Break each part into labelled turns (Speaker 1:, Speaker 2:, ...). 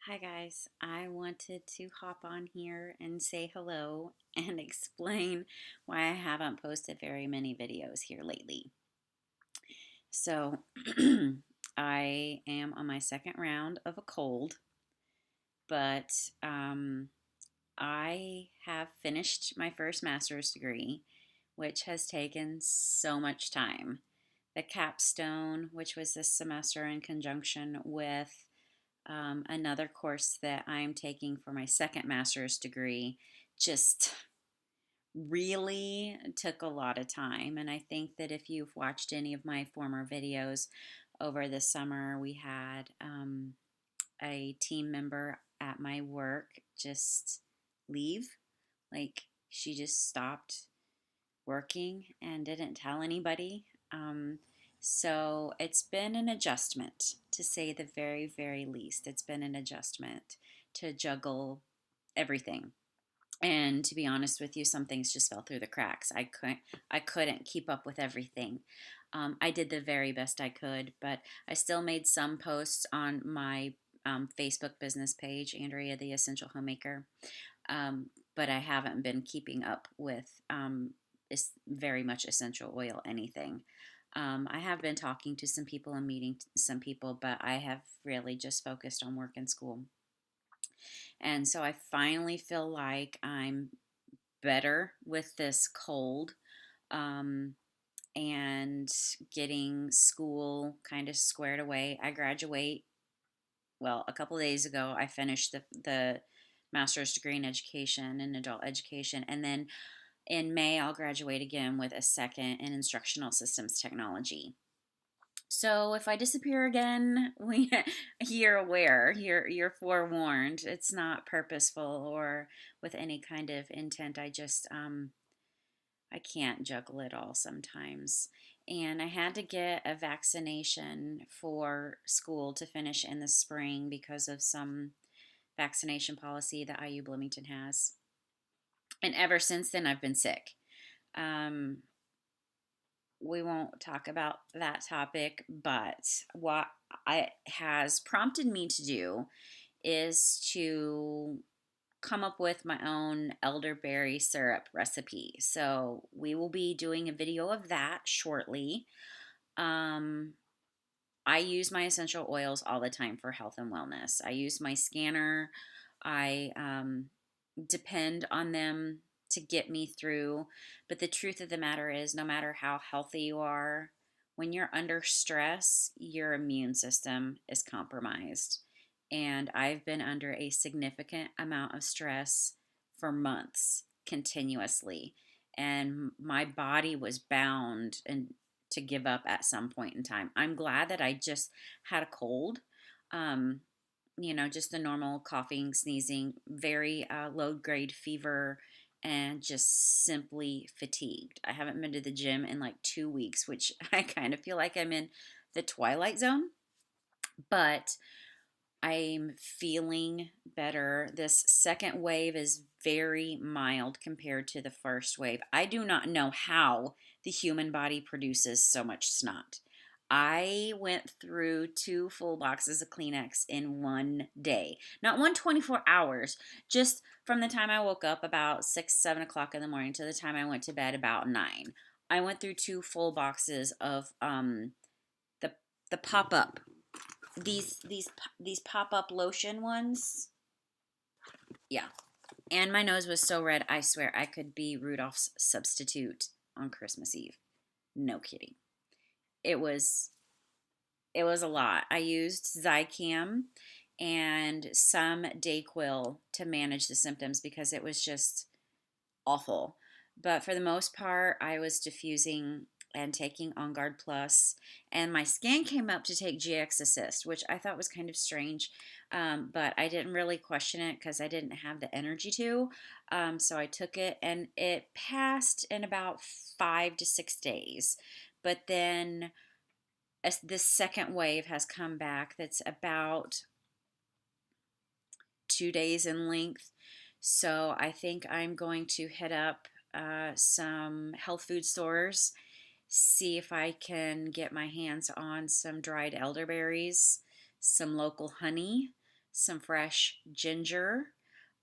Speaker 1: Hi guys, I wanted to hop on here and say hello and explain why I haven't posted very many videos here lately. So, I am on my second round of a cold, but I have finished my first master's degree, which has taken so much time. The capstone, which was this semester in conjunction with another course that I'm taking for my second master's degree, just really took a lot of time. And I think that if you've watched any of my former videos over the summer, we had a team member at my work just leave. Like, she just stopped working and didn't tell anybody. So it's been an adjustment, to say the very, very least. It's been an adjustment to juggle everything. And to be honest with you, some things just fell through the cracks. I couldn't keep up with everything. I did the very best I could, but I still made some posts on my Facebook business page, Andrea the Essential Homemaker. Um, but I haven't been keeping up with very much essential oil anything. I have been talking to some people and meeting some people, but I have really just focused on work and school. And so I finally feel like I'm better with this cold, um, and getting school kind of squared away. I graduate, well, a couple of days ago, I finished the master's degree in education and adult education. And then in May, I'll graduate again with a second in instructional systems technology. So if I disappear again, you're aware, you're forewarned. It's not purposeful or with any kind of intent. I can't juggle it all sometimes. And I had to get a vaccination for school to finish in the spring because of some vaccination policy that IU Bloomington has. And ever since then, I've been sick. Um, we won't talk about that topic, but what it has prompted me to do is to come up with my own elderberry syrup recipe. So we will be doing a video of that shortly. Um, I use my essential oils all the time for health and wellness. I use my scanner. I depend on them to get me through. But the truth of the matter is, no matter how healthy you are, when you're under stress, your immune system is compromised. And I've been under a significant amount of stress for months continuously. And my body was bound and to give up at some point in time. I'm glad that I just had a cold. Um, just the normal coughing, sneezing, very low grade fever, and just simply fatigued. I haven't been to the gym in like 2 weeks, which I kind of feel like I'm in the twilight zone, but I'm feeling better. This second wave is very mild compared to the first wave. I do not know how the human body produces so much snot. I went through 2 full boxes of Kleenex in one day. Not 1 24 hours, just from the time I woke up about 6, 7 o'clock in the morning to the time I went to bed about 9. I went through 2 full boxes of the the pop up these pop up lotion ones. Yeah. And my nose was so red, I swear I could be Rudolph's substitute on Christmas Eve. No kidding. It was it was a lot. I used Zicam and some Dayquil to manage the symptoms because it was just awful. But for the most part, I was diffusing and taking On Guard Plus, and my scan came up to take GX Assist, which I thought was kind of strange, but I didn't really question it because I didn't have the energy to. So I took it, and it passed in about 5 to 6 days. But then as this second wave has come back, that's about 2 days in length. So I think I'm going to hit up some health food stores, see if I can get my hands on some dried elderberries, some local honey, some fresh ginger,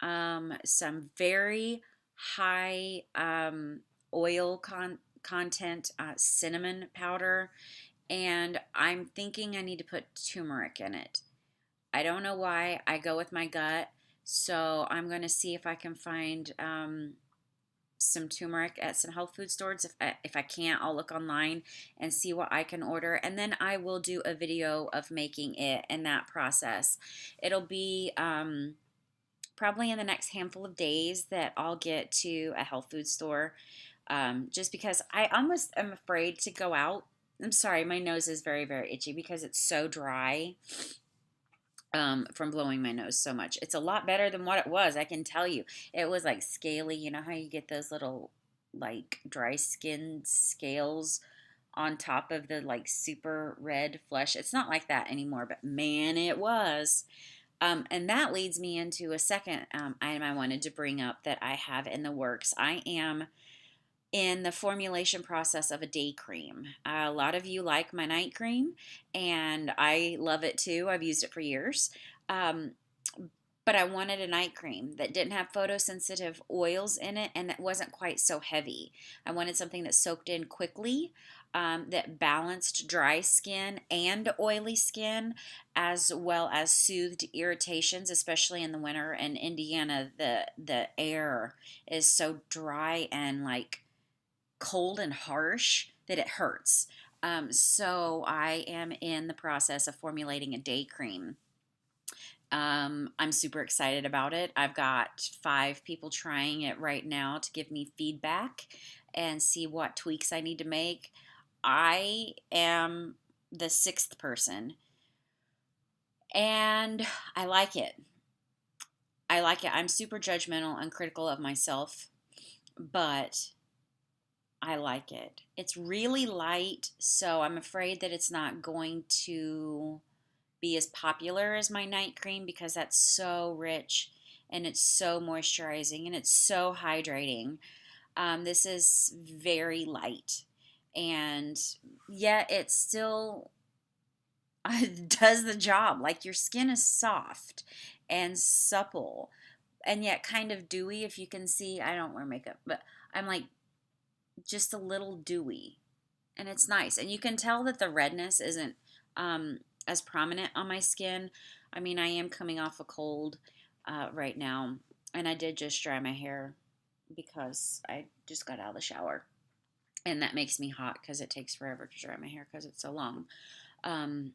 Speaker 1: some very high oil content cinnamon powder, and I'm thinking I need to put turmeric in it. I don't know why. I go with my gut. So I'm going to see if I can find some turmeric at some health food stores. If I can't, I'll look online and see what I can order. And then I will do a video of making it and that process. It'll be probably in the next handful of days that I'll get to a health food store, just because I almost am afraid to go out. I'm sorry, my nose is very, very itchy because it's so dry from blowing my nose so much. It's a lot better than what it was, I can tell you. It was like scaly. You know how you get those little like dry skin scales on top of the like super red flesh? It's not like that anymore, but man, it was. And that leads me into a second item I wanted to bring up that I have in the works. I am in the formulation process of a day cream. A lot of you like my night cream, and I love it too. I've used it for years. Um, but I wanted a night cream that didn't have photosensitive oils in it and that wasn't quite so heavy. I wanted something that soaked in quickly, that balanced dry skin and oily skin, as well as soothed irritations, especially in the winter. In Indiana, the air is so dry and like cold and harsh that it hurts. So I am in the process of formulating a day cream. I'm super excited about it. I've got 5 people trying it right now to give me feedback and see what tweaks I need to make. I am the 6th person, and I like it. I like it. I'm super judgmental and critical of myself, but I like it. It's really light, so I'm afraid that it's not going to be as popular as my night cream because that's so rich and it's so moisturizing and it's so hydrating. This is very light, and yet it still does the job. Like, your skin is soft and supple and yet kind of dewy. If you can see, I don't wear makeup, but I'm like just a little dewy, and it's nice. And you can tell that the redness isn't as prominent on my skin. I mean, I am coming off a cold right now, and I did just dry my hair because I just got out of the shower, and that makes me hot because it takes forever to dry my hair because it's so long. Um,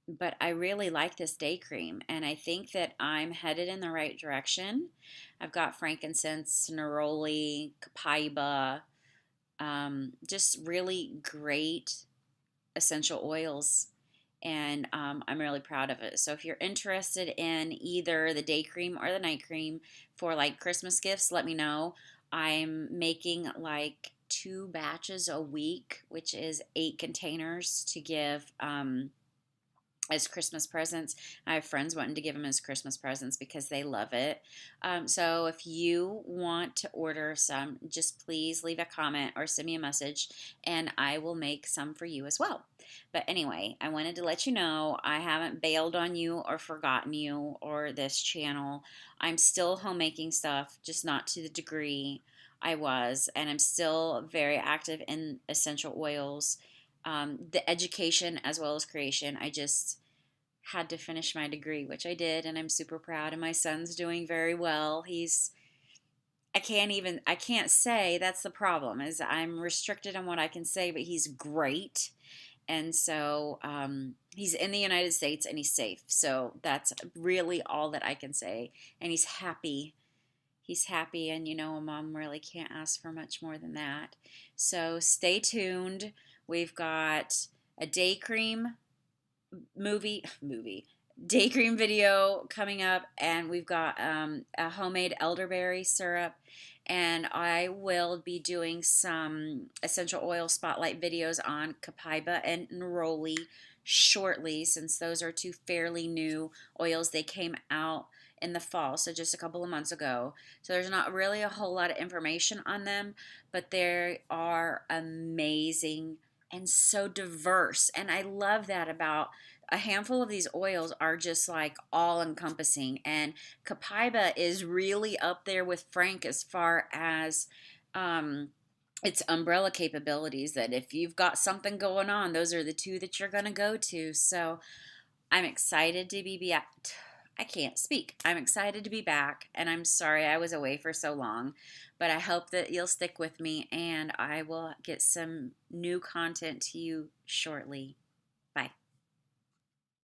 Speaker 1: but I really like this day cream, and I think that I'm headed in the right direction. I've got frankincense, neroli, copaiba, just really great essential oils, and I'm really proud of it. So if you're interested in either the day cream or the night cream for like Christmas gifts, let me know. I'm making like 2 batches a week, which is 8 containers to give as Christmas presents. I have friends wanting to give them as Christmas presents because they love it. So if you want to order some, just please leave a comment or send me a message and I will make some for you as well. But anyway, I wanted to let you know I haven't bailed on you or forgotten you or this channel. I'm still homemaking stuff, just not to the degree I was, and I'm still very active in essential oils, the education as well as creation. I just had to finish my degree, which I did, and I'm super proud. And my son's doing very well. I can't say. That's the problem, is I'm restricted on what I can say, but he's great. And so he's in the United States and he's safe. So that's really all that I can say. And he's happy. He's happy, and a mom really can't ask for much more than that. So stay tuned. We've got a day cream movie day cream video coming up, and we've got a homemade elderberry syrup, and I will be doing some essential oil spotlight videos on copaiba and neroli shortly, since those are 2 fairly new oils. They came out in the fall, so just a couple of months ago. So there's not really a whole lot of information on them, but they are amazing and so diverse. And I love that about a handful of these oils are just like all encompassing, and Copaiba is really up there with Frank as far as um, its umbrella capabilities. That if you've got something going on, those are the two that you're going to go to. So I'm excited to be back. I can't speak. I'm excited to be back, and I'm sorry I was away for so long, but I hope that you'll stick with me and I will get some new content to you shortly.